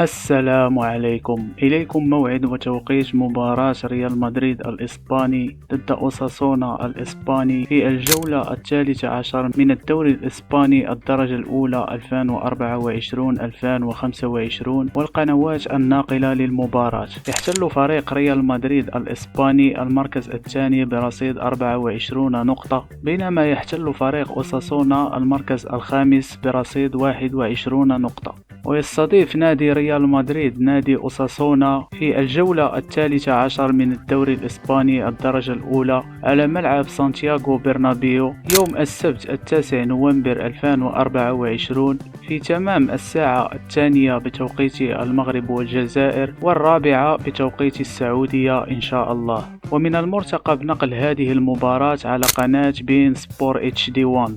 السلام عليكم. إليكم موعد وتوقيت مباراة ريال مدريد الإسباني ضد أوساسونا الإسباني في الجولة 13 من الدوري الإسباني الدرجة الأولى 2024-2025 والقنوات الناقلة للمباراة. يحتل فريق ريال مدريد الإسباني المركز الثاني برصيد 24 نقطة، بينما يحتل فريق أوساسونا المركز الخامس برصيد 21 نقطة. ويستضيف نادي ريال مدريد نادي أوساسونا في الجولة 13 من الدوري الإسباني الدرجة الأولى على ملعب سانتياغو برنابيو يوم السبت 9 نوفمبر 2024 في تمام الساعة 2 بتوقيت المغرب والجزائر و4 بتوقيت السعودية إن شاء الله. ومن المرتقب نقل هذه المباراة على قناة بين سبور HD1.